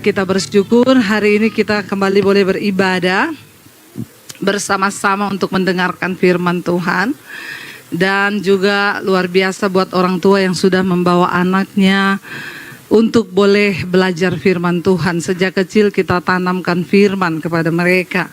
Kita bersyukur hari ini kita kembali boleh beribadah bersama-sama untuk mendengarkan firman Tuhan. Dan juga luar biasa buat orang tua yang sudah membawa anaknya untuk boleh belajar firman Tuhan. Sejak kecil kita tanamkan firman kepada mereka.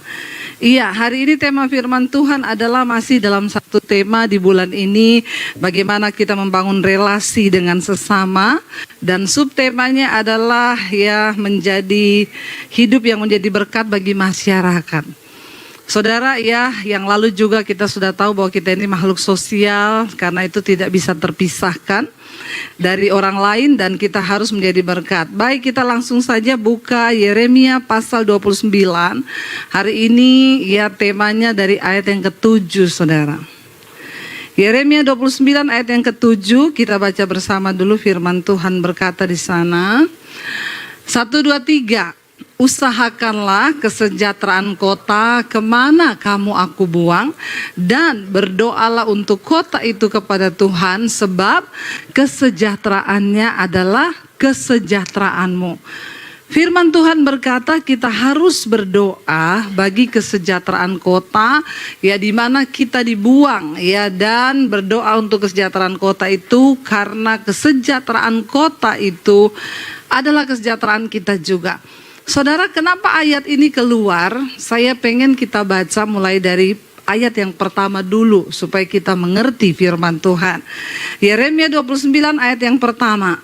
Iya, hari ini tema firman Tuhan adalah masih dalam satu tema di bulan ini, bagaimana kita membangun relasi dengan sesama, dan subtemanya adalah ya menjadi hidup yang menjadi berkat bagi masyarakat. Saudara, ya, yang lalu juga kita sudah tahu bahwa kita ini makhluk sosial, karena itu tidak bisa terpisahkan dari orang lain dan kita harus menjadi berkat. Baik, kita langsung saja buka Yeremia pasal 29. Hari ini ya temanya dari ayat yang ke-7, Saudara. Yeremia 29 ayat yang ke-7, kita baca bersama dulu firman Tuhan berkata di sana. 1, 2, 3. Usahakanlah kesejahteraan kota kemana kamu aku buang, dan berdoalah untuk kota itu kepada Tuhan, sebab kesejahteraannya adalah kesejahteraanmu. Firman Tuhan berkata kita harus berdoa bagi kesejahteraan kota ya di mana kita dibuang ya, dan berdoa untuk kesejahteraan kota itu karena kesejahteraan kota itu adalah kesejahteraan kita juga. Saudara, kenapa ayat ini keluar? Saya pengen kita baca mulai dari ayat yang pertama dulu supaya kita mengerti firman Tuhan. Yeremia 29 ayat yang pertama.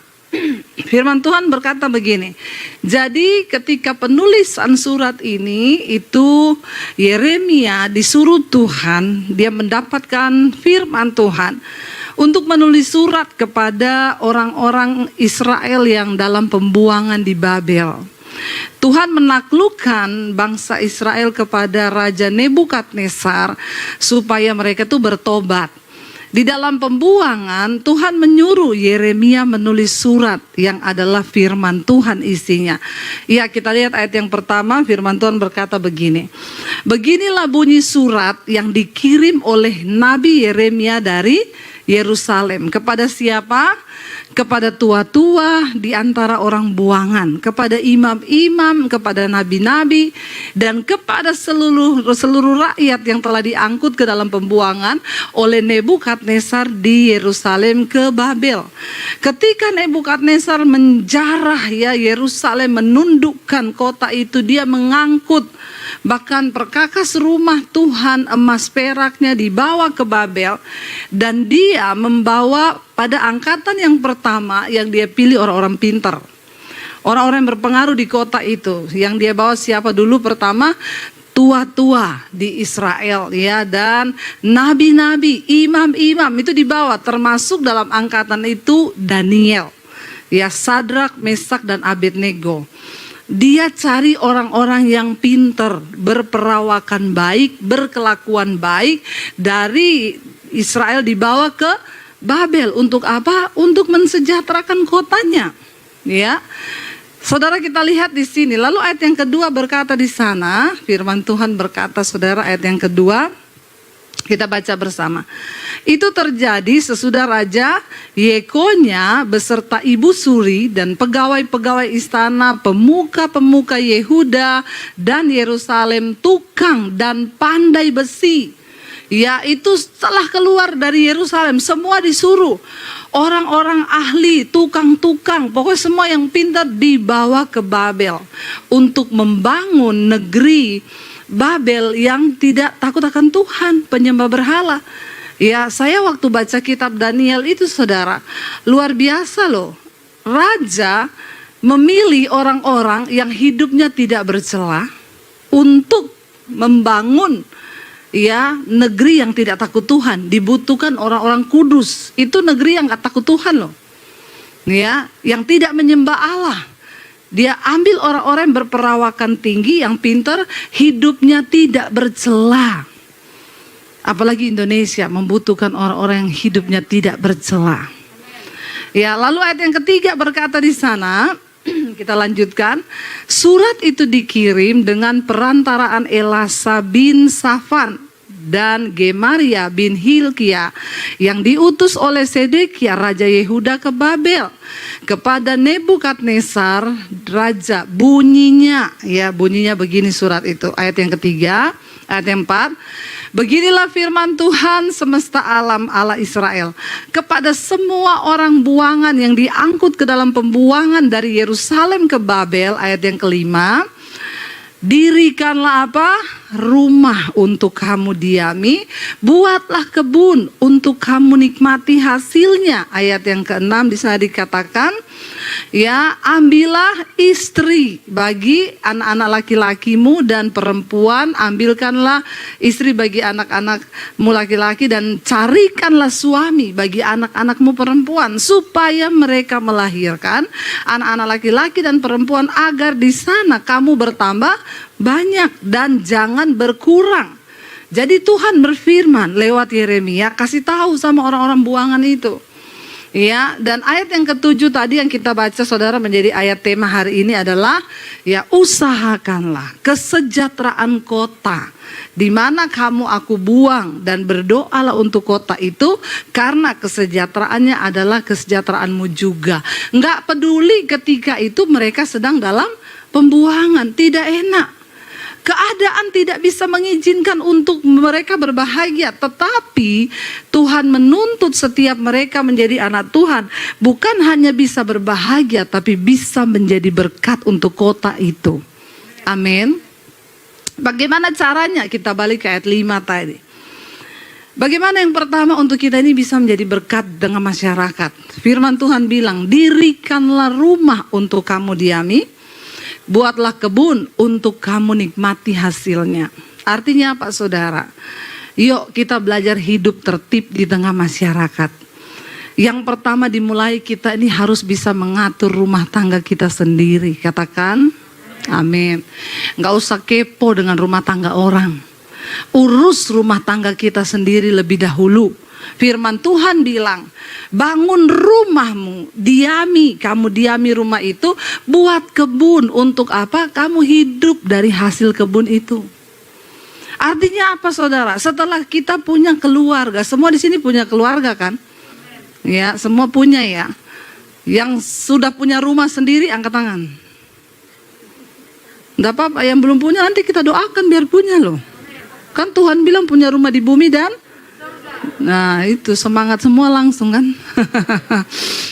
Firman Tuhan berkata begini. Jadi ketika penulisan surat ini itu Yeremia disuruh Tuhan, dia mendapatkan firman Tuhan untuk menulis surat kepada orang-orang Israel yang dalam pembuangan di Babel. Tuhan menaklukkan bangsa Israel kepada Raja Nebukadnezar supaya mereka itu bertobat. Di dalam pembuangan Tuhan menyuruh Yeremia menulis surat yang adalah firman Tuhan isinya. Ya, kita lihat ayat yang pertama, firman Tuhan berkata begini. Beginilah bunyi surat yang dikirim oleh Nabi Yeremia dari Yerusalem. Kepada siapa? Kepada tua-tua di antara orang buangan, kepada imam-imam, kepada nabi-nabi, dan kepada seluruh rakyat yang telah diangkut ke dalam pembuangan oleh Nebukadnezar di Yerusalem ke Babel. Ketika Nebukadnezar menjarah ya Yerusalem, menundukkan kota itu, dia mengangkut bahkan perkakas rumah Tuhan, emas peraknya dibawa ke Babel, dan dia membawa pada angkatan yang pertama yang dia pilih orang-orang pintar, orang-orang yang berpengaruh di kota itu. Yang dia bawa siapa dulu? Pertama, tua-tua di Israel ya, dan nabi-nabi, imam-imam itu dibawa, termasuk dalam angkatan itu Daniel ya, Sadrak, Mesak, dan Abednego. Dia cari orang-orang yang pintar, berperawakan baik, berkelakuan baik, dari Israel dibawa ke Babel. Untuk apa? Untuk mensejahterakan kotanya. Ya. Saudara, kita lihat di sini. Lalu ayat yang kedua berkata di sana, firman Tuhan berkata, Saudara, ayat yang kedua kita baca bersama. Itu terjadi sesudah Raja Yekonya beserta ibu suri dan pegawai-pegawai istana, pemuka-pemuka Yehuda dan Yerusalem, tukang dan pandai besi, ya, itu setelah keluar dari Yerusalem, semua disuruh. Orang-orang ahli, tukang-tukang, pokoknya semua yang pintar dibawa ke Babel untuk membangun negeri Babel yang tidak takut akan Tuhan, penyembah berhala. Ya, saya waktu baca kitab Daniel itu, saudara, luar biasa loh. Raja memilih orang-orang yang hidupnya tidak bercela untuk membangun ya negeri yang tidak takut Tuhan. Dibutuhkan orang-orang kudus. Itu negeri yang gak takut Tuhan loh ya, yang tidak menyembah Allah. Dia ambil orang-orang yang berperawakan tinggi, yang pintar, hidupnya tidak bercela. Apalagi Indonesia membutuhkan orang-orang yang hidupnya tidak bercela. Ya, lalu ayat yang ketiga berkata di sana, kita lanjutkan. Surat itu dikirim dengan perantaraan Elasa bin Safan dan Gemaria bin Hilkia yang diutus oleh Sedekia Raja Yehuda ke Babel kepada Nebukadnezar Raja. Bunyinya begini surat itu, ayat yang ketiga, ayat yang 4. Beginilah firman Tuhan semesta alam Allah Israel kepada semua orang buangan yang diangkut ke dalam pembuangan dari Yerusalem ke Babel, ayat yang kelima. Dirikanlah apa? Rumah untuk kamu diami, buatlah kebun untuk kamu nikmati hasilnya. Ayat yang ke-6 di sana dikatakan, ya, ambillah istri bagi anak-anak laki-lakimu dan perempuan, ambilkanlah istri bagi anak-anakmu laki-laki dan carikanlah suami bagi anak-anakmu perempuan supaya mereka melahirkan anak-anak laki-laki dan perempuan agar di sana kamu bertambah banyak dan jangan berkurang. Jadi Tuhan berfirman lewat Yeremia, kasih tahu sama orang-orang buangan itu. Ya, dan ayat yang ke-7 tadi yang kita baca saudara menjadi ayat tema hari ini adalah, ya, usahakanlah kesejahteraan kota di mana kamu aku buang dan berdoalah untuk kota itu karena kesejahteraannya adalah kesejahteraanmu juga. Enggak peduli ketika itu mereka sedang dalam pembuangan, tidak enak. Keadaan tidak bisa mengizinkan untuk mereka berbahagia, tetapi Tuhan menuntut setiap mereka menjadi anak Tuhan, bukan hanya bisa berbahagia, tapi bisa menjadi berkat untuk kota itu. Amin. Bagaimana caranya? Kita balik ke ayat 5 tadi. Bagaimana yang pertama untuk kita ini bisa menjadi berkat dengan masyarakat? Firman Tuhan bilang, dirikanlah rumah untuk kamu diami, buatlah kebun untuk kamu nikmati hasilnya. Artinya apa saudara? Yuk kita belajar hidup tertib di tengah masyarakat. Yang pertama dimulai kita ini harus bisa mengatur rumah tangga kita sendiri. Katakan amin. Gak usah kepo dengan rumah tangga orang. Urus rumah tangga kita sendiri lebih dahulu. Firman Tuhan bilang, bangun rumahmu, kamu diami rumah itu, buat kebun untuk apa? Kamu hidup dari hasil kebun itu. Artinya apa saudara? Setelah kita punya keluarga, semua di sini punya keluarga kan? Ya, semua punya ya. Yang sudah punya rumah sendiri angkat tangan. Enggak apa-apa, yang belum punya nanti kita doakan biar punya loh. Kan Tuhan bilang punya rumah di bumi dan nah itu semangat semua langsung kan.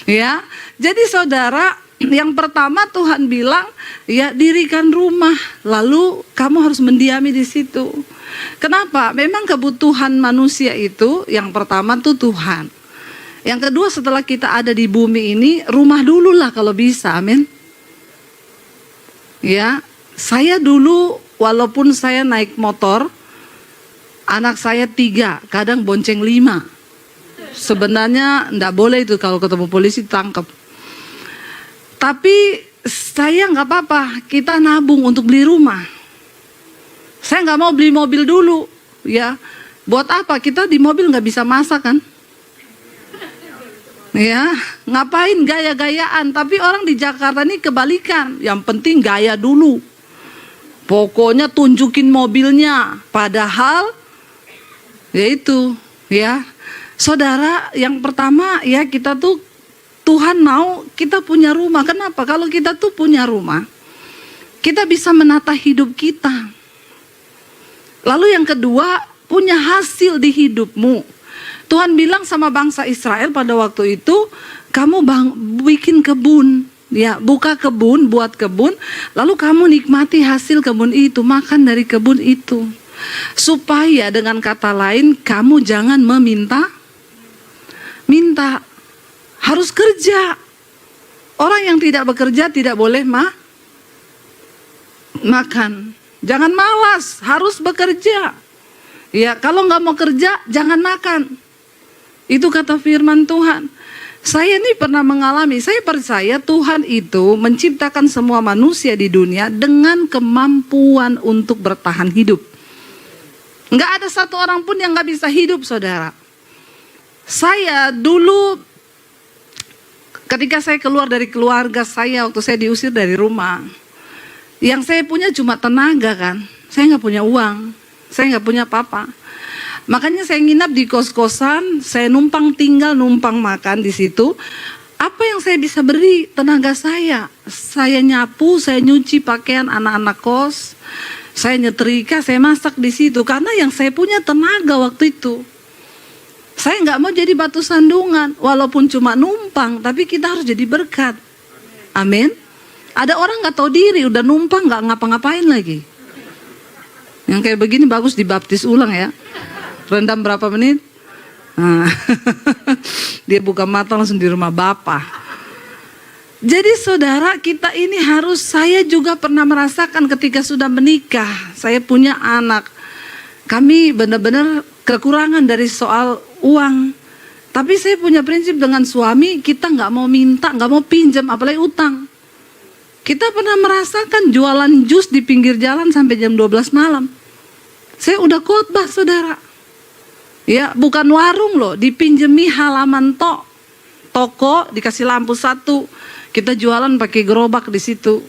Ya, jadi saudara, yang pertama Tuhan bilang, ya, dirikan rumah, lalu kamu harus mendiami di situ. Kenapa? Memang kebutuhan manusia itu yang pertama tuh Tuhan. Yang kedua, setelah kita ada di bumi ini, rumah dulu lah kalau bisa, amin. Ya, saya dulu walaupun saya naik motor, anak saya 3, kadang bonceng 5. Sebenarnya enggak boleh itu, kalau ketemu polisi tangkap. Tapi saya enggak apa-apa, kita nabung untuk beli rumah. Saya enggak mau beli mobil dulu, ya. Buat apa? Kita di mobil enggak bisa masak kan? Ya, ngapain gaya-gayaan? Tapi orang di Jakarta ini kebalikan, yang penting gaya dulu. Pokoknya tunjukin mobilnya, padahal yaitu, ya, saudara, yang pertama ya kita tuh Tuhan mau kita punya rumah. Kenapa? Kalau kita tuh punya rumah, kita bisa menata hidup kita. Lalu yang kedua, punya hasil di hidupmu. Tuhan bilang sama bangsa Israel pada waktu itu, kamu bikin kebun, ya, buka kebun, buat kebun, lalu kamu nikmati hasil kebun itu, makan dari kebun itu. Supaya dengan kata lain, kamu jangan minta, harus kerja. Orang yang tidak bekerja tidak boleh makan. Jangan malas, harus bekerja. Ya, kalau nggak mau kerja, jangan makan. Itu kata firman Tuhan. Saya ini pernah mengalami, saya percaya Tuhan itu menciptakan semua manusia di dunia dengan kemampuan untuk bertahan hidup. Nggak ada satu orang pun yang nggak bisa hidup, saudara. Saya dulu, ketika saya keluar dari keluarga saya, waktu saya diusir dari rumah, yang saya punya cuma tenaga kan. Saya nggak punya uang, saya nggak punya apa-apa. Makanya saya nginap di kos-kosan, saya numpang tinggal, numpang makan di situ. Apa yang saya bisa beri? Tenaga saya. Saya nyapu, saya nyuci pakaian anak-anak kos, saya nyetrika, saya masak di situ. Karena yang saya punya tenaga waktu itu. Saya nggak mau jadi batu sandungan, walaupun cuma numpang, tapi kita harus jadi berkat. Amin. Ada orang nggak tahu diri, udah numpang nggak ngapa-ngapain lagi. Yang kayak begini bagus dibaptis ulang ya. Rendam berapa menit? Nah, dia buka mata langsung di rumah Bapa. Jadi saudara, kita ini harus, saya juga pernah merasakan ketika sudah menikah, saya punya anak. Kami benar-benar kekurangan dari soal uang. Tapi saya punya prinsip dengan suami, kita nggak mau minta, nggak mau pinjam, apalagi utang. Kita pernah merasakan jualan jus di pinggir jalan sampai jam 12 malam. Saya udah khotbah saudara. Ya, bukan warung loh, dipinjemi halaman toko, dikasih lampu satu. Kita jualan pakai gerobak di situ.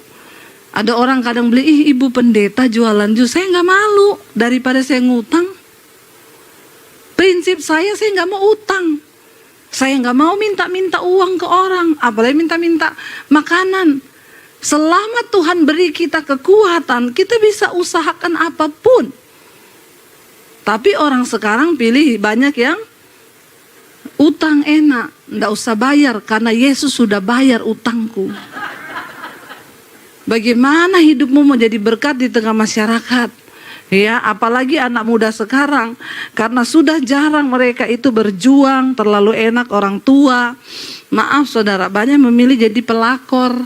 Ada orang kadang beli, ih ibu pendeta jualan jus. Saya nggak malu daripada saya ngutang. Prinsip saya nggak mau utang. Saya nggak mau minta-minta uang ke orang, apalagi minta-minta makanan. Selama Tuhan beri kita kekuatan, kita bisa usahakan apapun. Tapi orang sekarang pilih banyak yang utang enak, nggak usah bayar karena Yesus sudah bayar utangku. Bagaimana hidupmu mau jadi berkat di tengah masyarakat? Ya, apalagi anak muda sekarang, karena sudah jarang mereka itu berjuang, terlalu enak orang tua. Maaf saudara, banyak memilih jadi pelakor.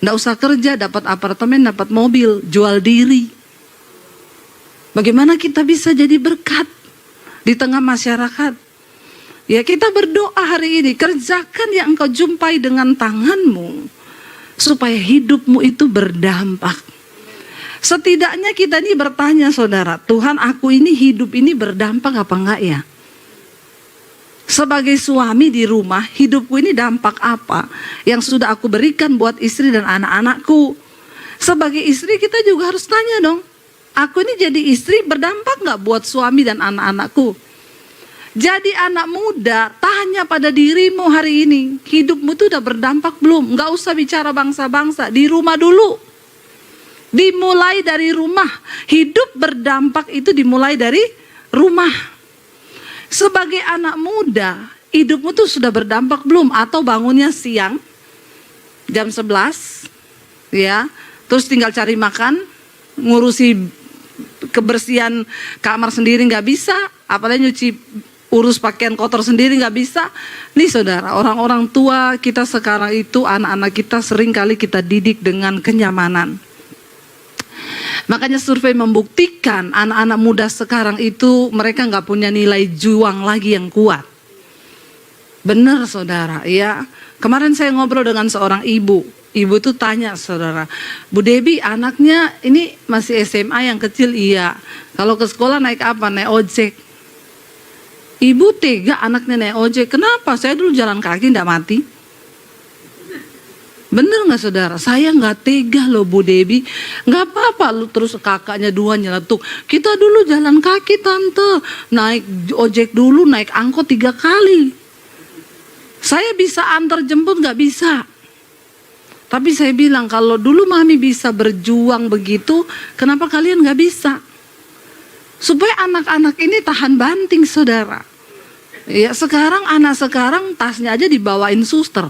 Nggak usah kerja, dapat apartemen, dapat mobil, jual diri. Bagaimana kita bisa jadi berkat di tengah masyarakat? Ya, kita berdoa hari ini, kerjakan yang engkau jumpai dengan tanganmu, supaya hidupmu itu berdampak. Setidaknya kita ini bertanya saudara, Tuhan aku ini hidup ini berdampak apa enggak ya? Sebagai suami di rumah, hidupku ini dampak apa yang sudah aku berikan buat istri dan anak-anakku? Sebagai istri kita juga harus tanya dong, aku ini jadi istri berdampak enggak buat suami dan anak-anakku? Jadi anak muda, tanya pada dirimu hari ini, hidupmu tuh udah berdampak belum? Enggak usah bicara bangsa-bangsa, di rumah dulu. Dimulai dari rumah. Hidup berdampak itu dimulai dari rumah. Sebagai anak muda, hidupmu tuh sudah berdampak belum? Atau bangunnya siang jam 11 ya, terus tinggal cari makan, ngurusi kebersihan kamar sendiri nggak bisa, apalagi nyuci urus pakaian kotor sendiri nggak bisa. Nih saudara, orang-orang tua kita sekarang itu, anak-anak kita sering kali kita didik dengan kenyamanan. Makanya survei membuktikan anak-anak muda sekarang itu mereka nggak punya nilai juang lagi yang kuat. Benar saudara, ya. Kemarin saya ngobrol dengan seorang ibu. Ibu tuh tanya saudara, Bu Debi anaknya ini masih SMA yang kecil, iya. Kalau ke sekolah naik apa? Naik ojek. Ibu tega anaknya naik ojek. Kenapa? Saya dulu jalan kaki nggak mati. Bener gak saudara? Saya gak tega loh Bu Debi. Gak apa-apa lu terus kakaknya dua nyeletuk. Kita dulu jalan kaki tante. Naik ojek dulu, naik angkot 3 kali. Saya bisa antar jemput gak bisa. Tapi saya bilang kalau dulu mami bisa berjuang begitu, kenapa kalian gak bisa? Supaya anak-anak ini tahan banting saudara. Ya sekarang anak sekarang tasnya aja dibawain suster.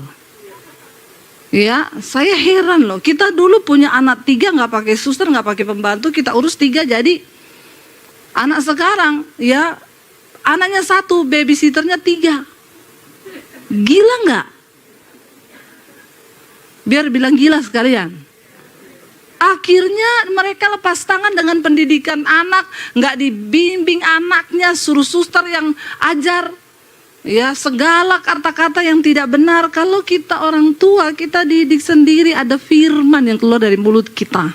Ya, saya heran loh. Kita dulu punya anak 3 nggak pakai suster, nggak pakai pembantu, kita urus 3 jadi. Anak sekarang, ya, anaknya 1, babysitternya 3. Gila nggak? Biar bilang gila sekalian. Akhirnya mereka lepas tangan dengan pendidikan anak, nggak dibimbing anaknya, suruh suster yang ajar. Ya, segala kata-kata yang tidak benar. Kalau kita orang tua, kita didik sendiri, ada firman yang keluar dari mulut kita.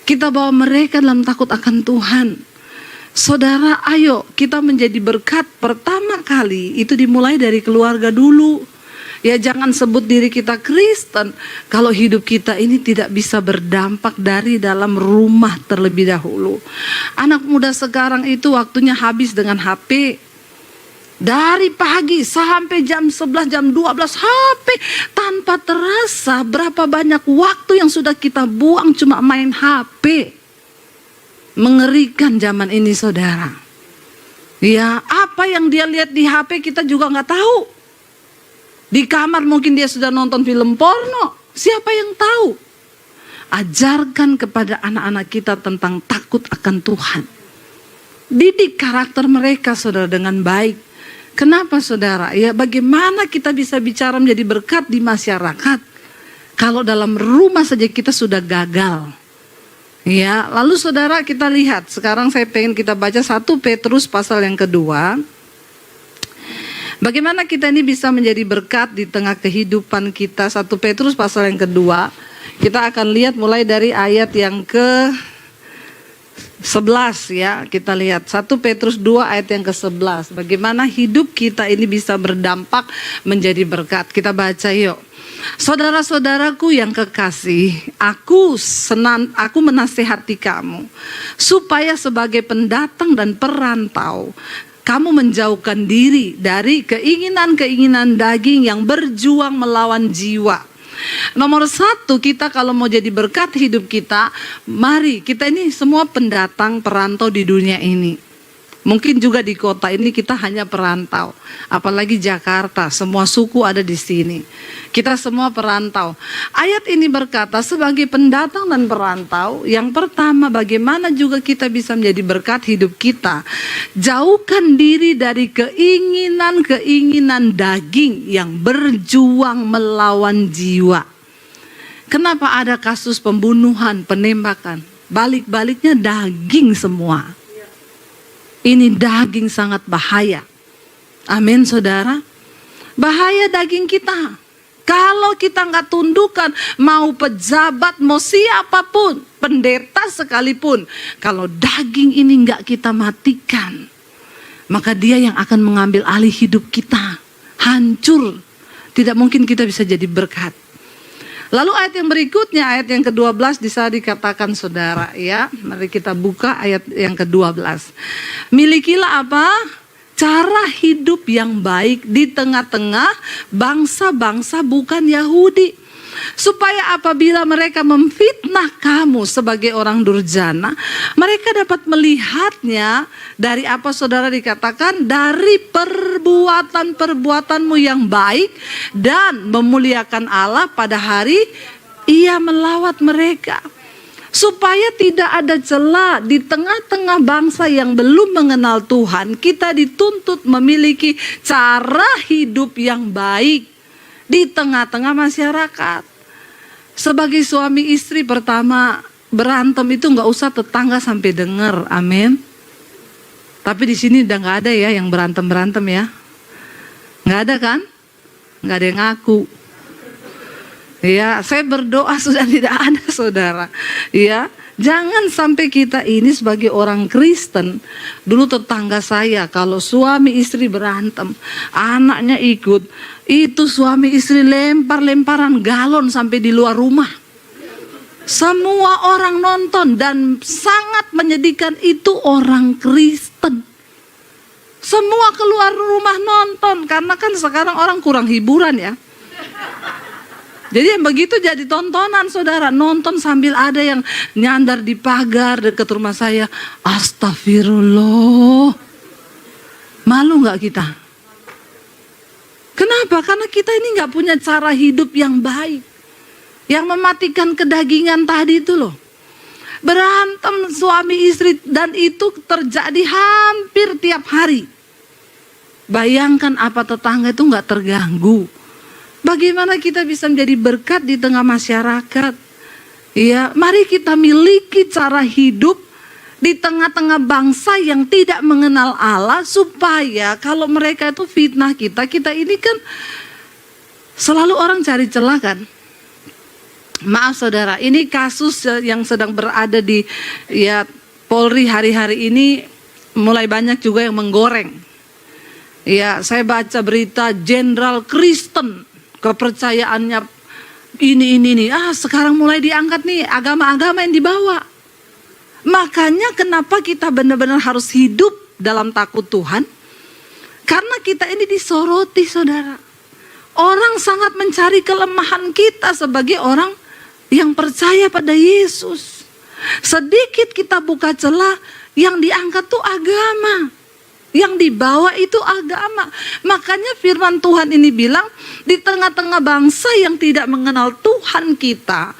Kita bawa mereka dalam takut akan Tuhan. Saudara, ayo kita menjadi berkat. Pertama kali itu dimulai dari keluarga dulu. Ya jangan sebut diri kita Kristen kalau hidup kita ini tidak bisa berdampak dari dalam rumah terlebih dahulu. Anak muda sekarang itu waktunya habis dengan HP. Dari pagi sampai jam 11, jam 12 HP. Tanpa terasa berapa banyak waktu yang sudah kita buang cuma main HP. Mengerikan zaman ini saudara. Ya, apa yang dia lihat di HP kita juga nggak tahu. Di kamar mungkin dia sudah nonton film porno. Siapa yang tahu? Ajarkan kepada anak-anak kita tentang takut akan Tuhan. Didik karakter mereka saudara dengan baik. Kenapa saudara? Ya bagaimana kita bisa bicara menjadi berkat di masyarakat kalau dalam rumah saja kita sudah gagal. Ya, lalu saudara kita lihat, sekarang saya pengen kita baca 1 Petrus pasal yang kedua. Bagaimana kita ini bisa menjadi berkat di tengah kehidupan kita. 1 Petrus pasal yang kedua. Kita akan lihat mulai dari ayat yang ke-11 ya. Kita lihat 1 Petrus 2 ayat yang ke-11. Bagaimana hidup kita ini bisa berdampak menjadi berkat. Kita baca yuk. Saudara-saudaraku yang kekasih, aku menasihati kamu supaya sebagai pendatang dan perantau kamu menjauhkan diri dari keinginan-keinginan daging yang berjuang melawan jiwa. Nomor 1, kita kalau mau jadi berkat hidup kita, mari kita ini semua pendatang perantau di dunia ini. Mungkin juga di kota ini kita hanya perantau, apalagi Jakarta, semua suku ada di sini. Kita semua perantau. Ayat ini berkata sebagai pendatang dan perantau, yang pertama bagaimana juga kita bisa menjadi berkat hidup kita. Jauhkan diri dari keinginan-keinginan daging yang berjuang melawan jiwa. Kenapa ada kasus pembunuhan, penembakan? Balik-baliknya daging semua. Ini daging sangat bahaya. Amin saudara. Bahaya daging kita. Kalau kita nggak tundukkan, mau pejabat, mau siapapun, pendeta sekalipun, kalau daging ini nggak kita matikan, maka dia yang akan mengambil alih hidup kita. Hancur. Tidak mungkin kita bisa jadi berkat. Lalu ayat yang berikutnya, ayat yang ke-12 bisa dikatakan saudara ya. Mari kita buka ayat yang ke-12. Milikilah apa? Cara hidup yang baik di tengah-tengah bangsa-bangsa bukan Yahudi. Supaya apabila mereka memfitnah kamu sebagai orang durjana, mereka dapat melihatnya dari apa saudara dikatakan, dari perbuatan-perbuatanmu yang baik dan memuliakan Allah pada hari Ia melawat mereka. Supaya tidak ada celah di tengah-tengah bangsa yang belum mengenal Tuhan, kita dituntut memiliki cara hidup yang baik di tengah-tengah masyarakat. Sebagai suami istri pertama berantem itu nggak usah tetangga sampai dengar, amin. Tapi di sini udah nggak ada ya yang berantem ya, nggak ada kan? Nggak ada yang ngaku. Ya, saya berdoa sudah tidak ada saudara. Ya, jangan sampai kita ini sebagai orang Kristen. Dulu tetangga saya kalau suami istri berantem, anaknya ikut, itu suami istri lempar-lemparan galon sampai di luar rumah. Semua orang nonton dan sangat menyedihkan, itu orang Kristen. Semua keluar rumah nonton karena kan sekarang orang kurang hiburan ya. Jadi yang begitu jadi tontonan saudara, nonton sambil ada yang nyandar di pagar dekat rumah saya. Astagfirullah. Malu gak kita? Kenapa? Karena kita ini gak punya cara hidup yang baik. Yang mematikan kedagingan tadi itu loh. Berantem suami istri dan itu terjadi hampir tiap hari. Bayangkan apa tetangga itu gak terganggu. Bagaimana kita bisa menjadi berkat di tengah masyarakat? Ya, mari kita miliki cara hidup di tengah-tengah bangsa yang tidak mengenal Allah, supaya kalau mereka itu fitnah kita ini kan selalu orang cari celah kan. Maaf saudara, ini kasus yang sedang berada di ya Polri hari-hari ini, mulai banyak juga yang menggoreng. Ya, saya baca berita Jenderal Kristen kepercayaannya ini. Sekarang mulai diangkat nih agama-agama yang dibawa. Makanya kenapa kita benar-benar harus hidup dalam takut Tuhan? Karena kita ini disoroti, saudara. Orang sangat mencari kelemahan kita sebagai orang yang percaya pada Yesus. Sedikit kita buka celah, yang diangkat tuh agama. Yang dibawa itu agama. Makanya firman Tuhan ini bilang, di tengah-tengah bangsa yang tidak mengenal Tuhan kita,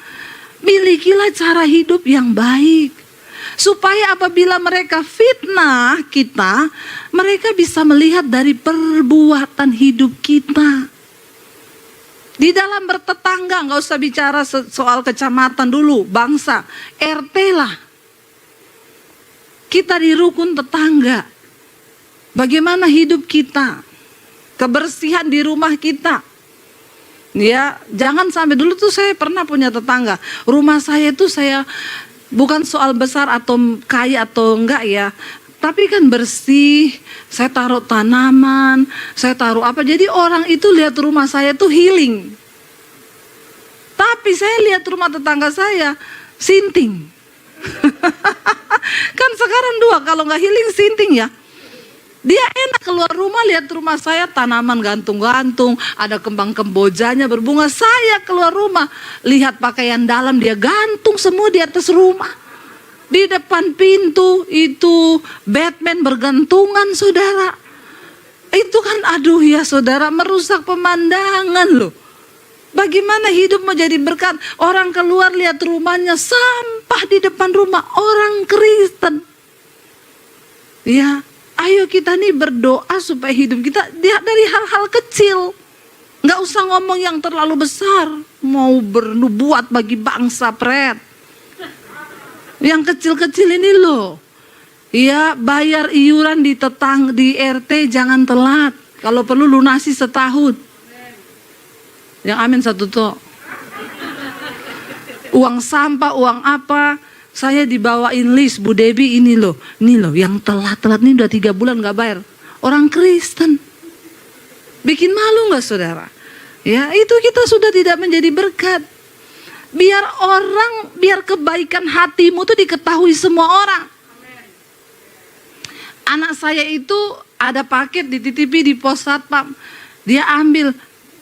milikilah cara hidup yang baik. Supaya apabila mereka fitnah kita, mereka bisa melihat dari perbuatan hidup kita. Di dalam bertetangga, nggak usah bicara soal kecamatan dulu, bangsa, RT lah. Kita di rukun tetangga. Bagaimana hidup kita? Kebersihan di rumah kita. Ya, jangan sampai dulu tuh saya pernah punya tetangga. Rumah saya itu bukan soal besar atau kaya atau enggak ya. Tapi kan bersih, saya taruh tanaman, saya taruh apa. Jadi orang itu lihat rumah saya tuh healing. Tapi saya lihat rumah tetangga saya, sinting. Kan sekarang dua, kalau nggak healing sinting ya. Dia enak keluar rumah, lihat rumah saya tanaman gantung-gantung, ada kembang kembojanya berbunga. Saya keluar rumah, lihat pakaian dalam dia gantung semua di atas rumah. Di depan pintu itu Batman bergantungan, saudara. Itu kan aduh ya saudara, merusak pemandangan loh. Bagaimana hidup menjadi berkat? Orang keluar lihat rumahnya, sampah di depan rumah orang Kristen. Ya, ayo kita nih berdoa supaya hidup kita dari hal-hal kecil. Nggak usah ngomong yang terlalu besar. Mau bernubuat bagi bangsa, Pret. Yang kecil-kecil ini loh. Ya, bayar iuran di RT jangan telat. Kalau perlu lunasi setahun. Yang amin satu toh. Uang sampah, uang apa, saya dibawain list, Bu Debi ini loh. Ini loh, yang telat-telat ini udah 3 bulan gak bayar. Orang Kristen. Bikin malu gak saudara? Ya, itu kita sudah tidak menjadi berkat. Biar kebaikan hatimu tuh diketahui semua orang. Anak saya itu ada paket dititipi di pos satpam. Dia ambil,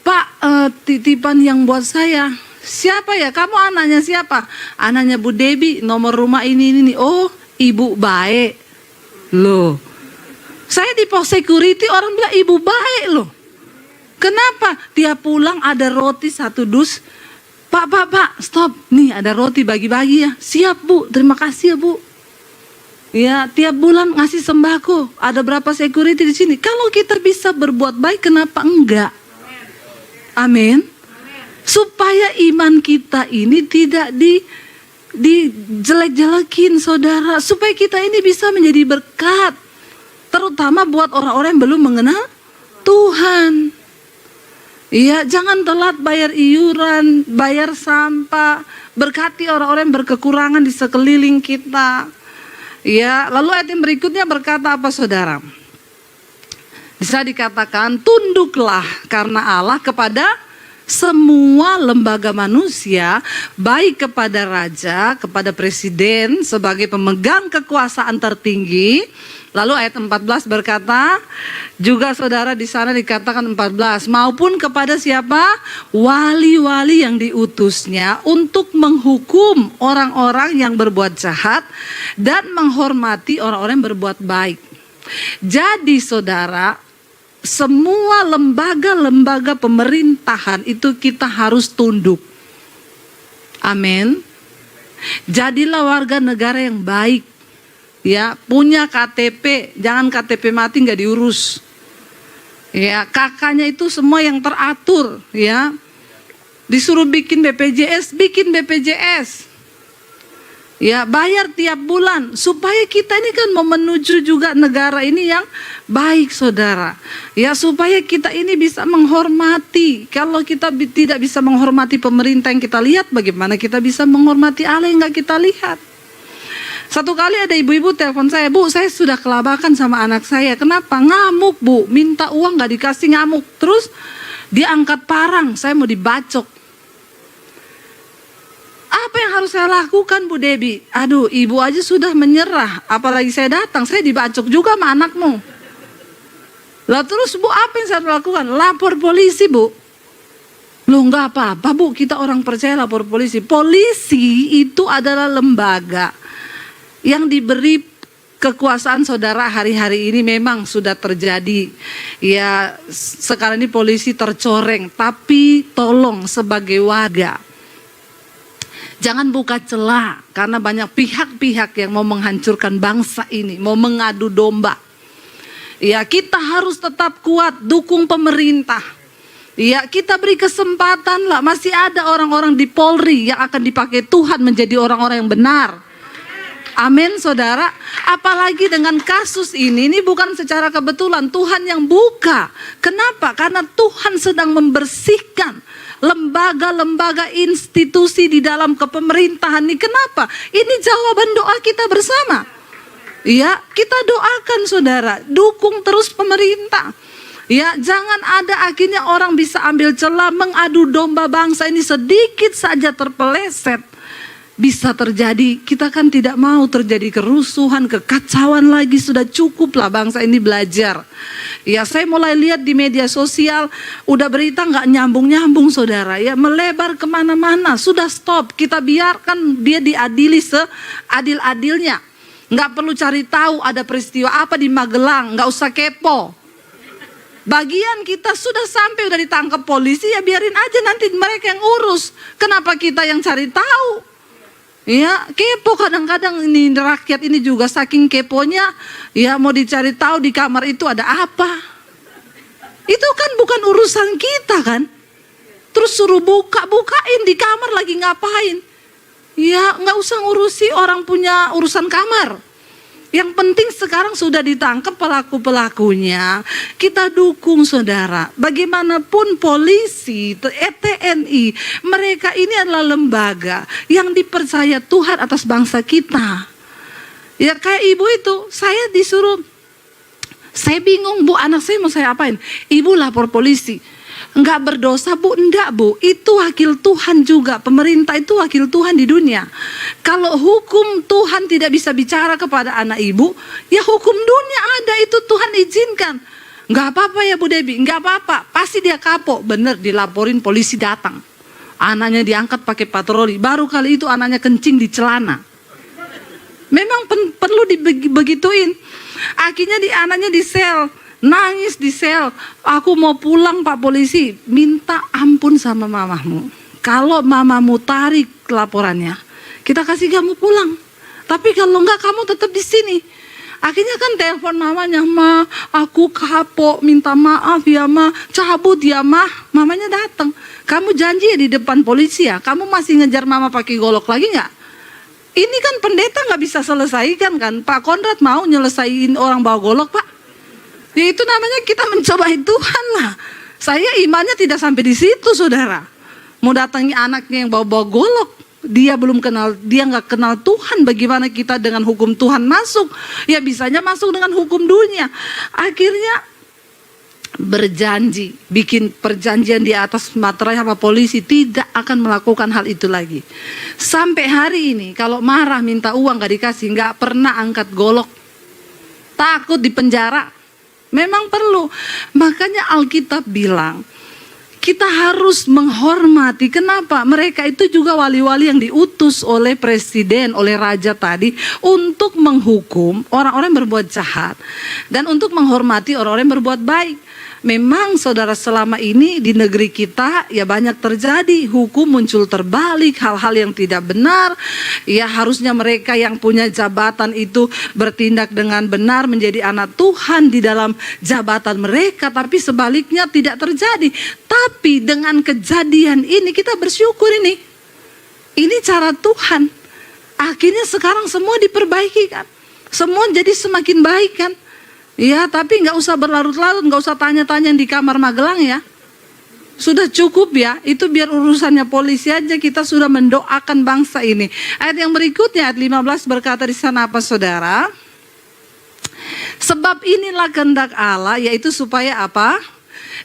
Pak, titipan yang buat saya. Siapa ya? Kamu anaknya siapa? Anaknya Bu Debi, nomor rumah ini. Oh, ibu baik. Loh, saya di pos security orang bilang ibu baik loh. Kenapa? Dia pulang ada roti 1 dus. Pak, stop. Nih ada roti bagi-bagi ya. Siap Bu, terima kasih ya Bu. Ya, tiap bulan ngasih sembako. Ada berapa security di sini? Kalau kita bisa berbuat baik, kenapa enggak? Amin. Supaya iman kita ini tidak dijelek-jelekin, saudara. Supaya kita ini bisa menjadi berkat. Terutama buat orang-orang yang belum mengenal Tuhan. Iya, jangan telat bayar iuran, bayar sampah, berkati orang-orang yang berkekurangan di sekeliling kita. Iya, lalu ayat yang berikutnya berkata apa saudara? Bisa dikatakan, tunduklah karena Allah kepada semua lembaga manusia, baik kepada raja, kepada presiden sebagai pemegang kekuasaan tertinggi. Lalu ayat 14 berkata, juga saudara di sana dikatakan 14, maupun kepada siapa? Wali-wali yang diutusnya untuk menghukum orang-orang yang berbuat jahat dan menghormati orang-orang yang berbuat baik. Jadi saudara, semua lembaga-lembaga pemerintahan itu kita harus tunduk. Amin. Jadilah warga negara yang baik. Ya, punya KTP, jangan KTP mati nggak diurus. Ya, kakaknya itu semua yang teratur, ya. Disuruh bikin BPJS, bikin BPJS. Ya, bayar tiap bulan supaya kita ini kan mau menuju juga negara ini yang baik, saudara. Ya, supaya kita ini bisa menghormati. Kalau kita tidak bisa menghormati pemerintah yang kita lihat, bagaimana kita bisa menghormati Allah yang nggak kita lihat? Satu kali ada ibu-ibu telepon saya, Bu, saya sudah kelabakan sama anak saya. Kenapa? Ngamuk, Bu. Minta uang nggak dikasih, ngamuk. Terus Dia angkat parang, saya mau dibacok. Apa yang harus saya lakukan, Bu Debi? Aduh, ibu aja sudah menyerah, apalagi saya datang, saya dibacok juga sama anakmu. Lah terus Bu, apa yang saya lakukan? Lapor polisi, Bu. Loh, nggak apa-apa, Bu, kita orang percaya lapor polisi. Polisi itu adalah lembaga yang diberi kekuasaan saudara hari-hari ini memang sudah terjadi. Ya, sekarang ini polisi tercoreng, tapi tolong sebagai warga, jangan buka celah, karena banyak pihak-pihak yang mau menghancurkan bangsa ini, mau mengadu domba. Ya, kita harus tetap kuat, dukung pemerintah. Ya, kita beri kesempatan lah, masih ada orang-orang di Polri yang akan dipakai Tuhan menjadi orang-orang yang benar. Amin, saudara. Apalagi dengan kasus ini bukan secara kebetulan, Tuhan yang buka. Kenapa? Karena Tuhan sedang membersihkan lembaga-lembaga institusi di dalam kepemerintahan ini. Kenapa? Ini jawaban doa kita bersama. Ya, kita doakan saudara, dukung terus pemerintah. Ya, jangan ada akhirnya orang bisa ambil celah mengadu domba bangsa ini, sedikit saja terpeleset bisa terjadi. Kita kan tidak mau terjadi kerusuhan, kekacauan lagi. Sudah cukuplah bangsa ini belajar. Ya, saya mulai lihat di media sosial, udah berita nggak nyambung-nyambung saudara, ya melebar kemana-mana. Sudah stop, kita biarkan dia diadili seadil-adilnya. Nggak perlu cari tahu ada peristiwa apa di Magelang, nggak usah kepo. Bagian kita sudah sampai, udah ditangkap polisi, ya biarin aja nanti mereka yang urus. Kenapa kita yang cari tahu? Ya, kepo kadang-kadang ini rakyat ini juga saking keponya, ya mau dicari tahu di kamar itu ada apa. Itu kan bukan urusan kita kan. Terus suruh bukain di kamar lagi ngapain? Ya nggak usah ngurusi orang punya urusan kamar. Yang penting sekarang sudah ditangkap pelaku-pelakunya, kita dukung saudara. Bagaimanapun polisi, TNI, mereka ini adalah lembaga yang dipercaya Tuhan atas bangsa kita. Ya kayak ibu itu, saya disuruh, saya bingung Bu, anak saya mau saya apain? Ibu lapor polisi. Enggak berdosa Bu, enggak Bu, itu wakil Tuhan juga. Pemerintah itu wakil Tuhan di dunia. Kalau hukum Tuhan tidak bisa bicara kepada anak ibu, ya hukum dunia ada, itu Tuhan izinkan. Enggak apa-apa ya Bu Debi, enggak apa-apa, pasti dia kapok. Bener, dilaporin polisi datang, anaknya diangkat pakai patroli. Baru kali itu anaknya kencing di celana. Memang perlu dibegituin. Akhirnya anaknya di sel, nangis di sel. Aku mau pulang Pak Polisi. Minta ampun sama mamahmu. Kalau mamamu tarik laporannya, kita kasih kamu pulang. Tapi kalau enggak, kamu tetap di sini. Akhirnya kan telepon mamanya, Ma, aku kapok, minta maaf ya Ma, cabut ya Ma. Mamanya datang. Kamu janji ya di depan polisi ya, kamu masih ngejar mama pakai golok lagi nggak? Ini kan pendeta nggak bisa selesaikan kan. Pak Konrad mau nyelesain orang bawa golok Pak? Ya itu namanya kita mencobai Tuhan lah. Saya imannya tidak sampai di situ saudara. Mau datangi anaknya yang bawa-bawa golok, dia belum kenal, dia nggak kenal Tuhan. Bagaimana kita dengan hukum Tuhan masuk? Ya bisanya masuk dengan hukum dunia. Akhirnya berjanji, bikin perjanjian di atas materai sama polisi, tidak akan melakukan hal itu lagi. Sampai hari ini kalau marah minta uang gak dikasih, nggak pernah angkat golok. Takut di penjara. Memang perlu. Makanya Alkitab bilang kita harus menghormati. Kenapa? Mereka itu juga wali-wali yang diutus oleh presiden, oleh raja tadi, untuk menghukum orang-orang yang berbuat jahat dan untuk menghormati orang-orang yang berbuat baik. Memang saudara, selama ini di negeri kita ya banyak terjadi hukum muncul terbalik, hal-hal yang tidak benar. Ya harusnya mereka yang punya jabatan itu bertindak dengan benar, menjadi anak Tuhan di dalam jabatan mereka, tapi sebaliknya tidak terjadi. Tapi dengan kejadian ini kita bersyukur ini. Ini cara Tuhan. Akhirnya sekarang semua diperbaiki kan. Semua jadi semakin baik kan. Ya, tapi nggak usah berlarut-larut, nggak usah tanya-tanya di kamar Magelang ya. Sudah cukup ya, itu biar urusannya polisi aja. Kita sudah mendoakan bangsa ini. Ayat yang berikutnya, ayat 15 berkata di sana apa saudara? Sebab inilah kehendak Allah, yaitu supaya apa?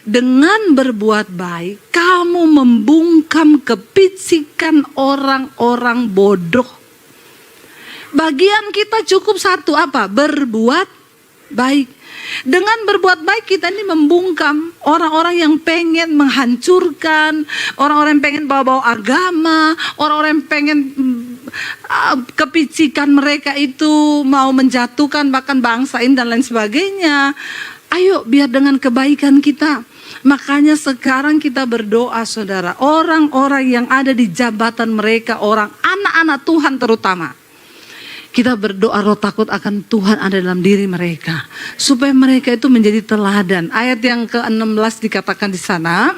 dengan berbuat baik kamu membungkam kepicikan orang-orang bodoh. Bagian kita cukup satu, apa? Berbuat baik. Dengan berbuat baik kita ini membungkam orang-orang yang pengen menghancurkan, orang-orang yang pengen bawa-bawa agama, orang-orang yang pengen kepicikan mereka itu mau menjatuhkan bahkan bangsa ini dan lain sebagainya. Ayo biar dengan kebaikan kita. Makanya sekarang kita berdoa saudara, orang-orang yang ada di jabatan mereka, orang anak-anak Tuhan terutama. Kita berdoa roh takut akan Tuhan ada dalam diri mereka. Supaya mereka itu menjadi teladan. Ayat yang ke-16 dikatakan di sana.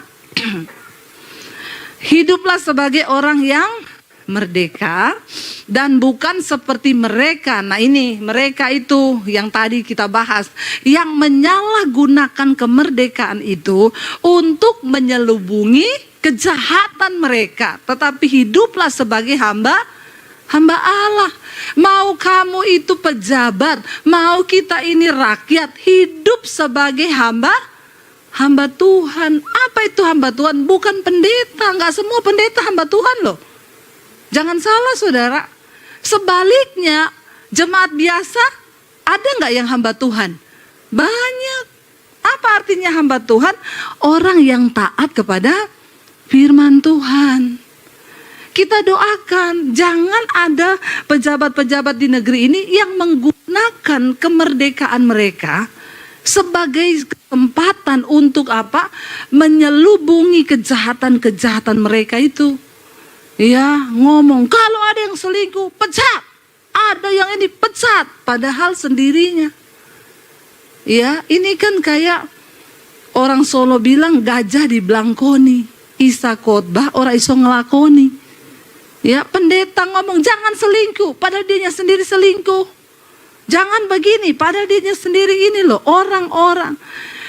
Hiduplah sebagai orang yang merdeka dan bukan seperti mereka. Nah ini mereka itu yang tadi kita bahas. Yang menyalahgunakan kemerdekaan itu untuk menyelubungi kejahatan mereka. Tetapi hiduplah sebagai hamba Allah. Mau kamu itu pejabat, mau kita ini rakyat, hidup sebagai hamba Tuhan. Apa itu hamba Tuhan? Bukan pendeta. Nggak semua pendeta hamba Tuhan loh. Jangan salah saudara. Sebaliknya jemaat biasa ada nggak yang hamba Tuhan? Banyak. Apa artinya hamba Tuhan? Orang yang taat kepada firman Tuhan. Kita doakan jangan ada pejabat-pejabat di negeri ini yang menggunakan kemerdekaan mereka sebagai kesempatan untuk apa? Menyelubungi kejahatan-kejahatan mereka itu. Ya, ngomong kalau ada yang selingkuh, pecat. Ada yang ini pecat, padahal sendirinya. Ya, ini kan kayak orang Solo bilang gajah di belangkoni. Isa khotbah orang iso ngelakoni. Ya, pendeta ngomong jangan selingkuh, padahal dianya sendiri selingkuh. Jangan begini, padahal dianya sendiri ini loh. Orang-orang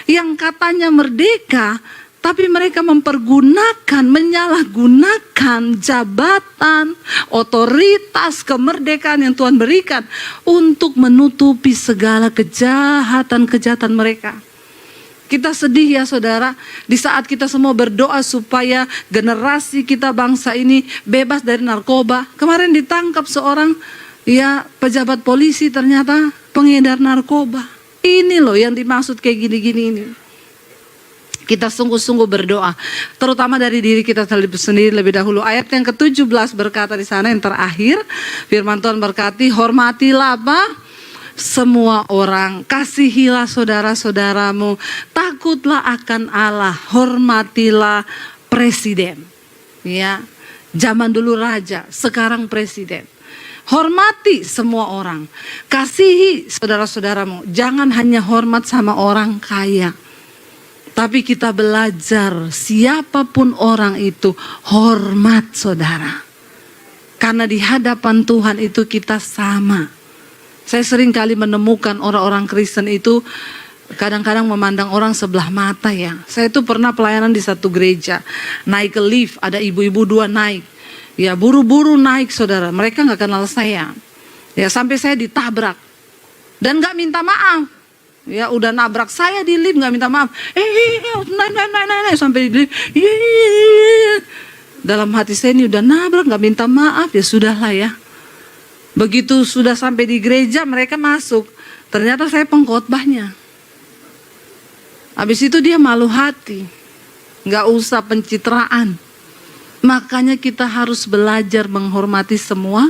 yang katanya merdeka, tapi mereka mempergunakan, menyalahgunakan jabatan, otoritas, kemerdekaan yang Tuhan berikan untuk menutupi segala kejahatan-kejahatan mereka. Kita sedih ya saudara, di saat kita semua berdoa supaya generasi kita bangsa ini bebas dari narkoba. Kemarin ditangkap seorang ya pejabat polisi ternyata pengedar narkoba. Ini loh yang dimaksud kayak gini-gini ini. Kita sungguh-sungguh berdoa, terutama dari diri kita sendiri lebih dahulu. Ayat yang ke-17 berkata di sana yang terakhir, firman Tuhan berkati, hormatilah apa? Semua orang, kasihilah saudara-saudaramu, takutlah akan Allah, hormatilah presiden. Ya, zaman dulu raja, sekarang presiden. Hormati semua orang, kasihi saudara-saudaramu. Jangan hanya hormat sama orang kaya, tapi kita belajar siapapun orang itu hormat saudara. Karena di hadapan Tuhan itu kita sama. Saya sering kali menemukan orang-orang Kristen itu kadang-kadang memandang orang sebelah mata ya. Saya itu pernah pelayanan di satu gereja, naik ke lift, ada ibu-ibu dua naik. Ya buru-buru naik saudara, mereka gak kenal saya. Ya sampai saya ditabrak dan gak minta maaf. Ya udah nabrak saya di lift gak minta maaf. Naik sampai di lift. Dalam hati saya ini udah nabrak gak minta maaf, ya sudahlah ya. Begitu sudah sampai di gereja mereka masuk, ternyata saya pengkhotbahnya. Habis itu dia malu hati, gak usah pencitraan. Makanya kita harus belajar menghormati semua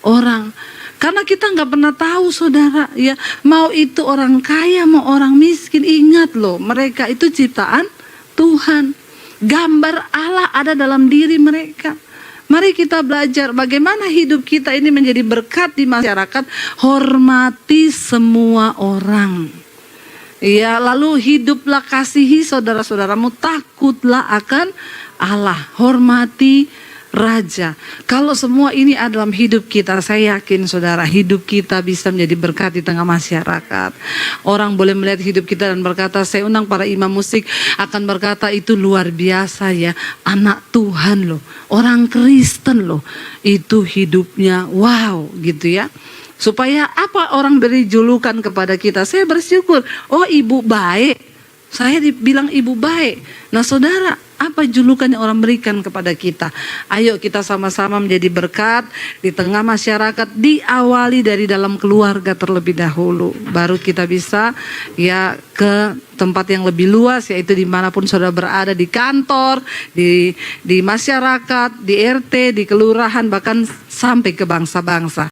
orang. Karena kita gak pernah tahu saudara, ya mau itu orang kaya mau orang miskin, ingat loh mereka itu ciptaan Tuhan. Gambar Allah ada dalam diri mereka. Mari kita belajar bagaimana hidup kita ini menjadi berkat di masyarakat. Hormati semua orang. Ya, lalu hiduplah kasihi saudara-saudaramu, takutlah akan Allah, hormati raja. Kalau semua ini ada dalam hidup kita, saya yakin saudara, hidup kita bisa menjadi berkat di tengah masyarakat. Orang boleh melihat hidup kita dan berkata, saya undang para imam musik akan berkata itu luar biasa ya, anak Tuhan loh, orang Kristen loh, itu hidupnya wow gitu ya. Supaya apa orang beri julukan kepada kita, saya bersyukur, oh ibu baik, Saya dibilang ibu baik. Nah saudara, apa julukan yang orang berikan kepada kita? Ayo kita sama-sama menjadi berkat di tengah masyarakat, diawali dari dalam keluarga terlebih dahulu. Baru kita bisa ya ke tempat yang lebih luas, yaitu dimanapun saudara berada, di kantor, di masyarakat, di RT, di kelurahan, bahkan sampai ke bangsa-bangsa.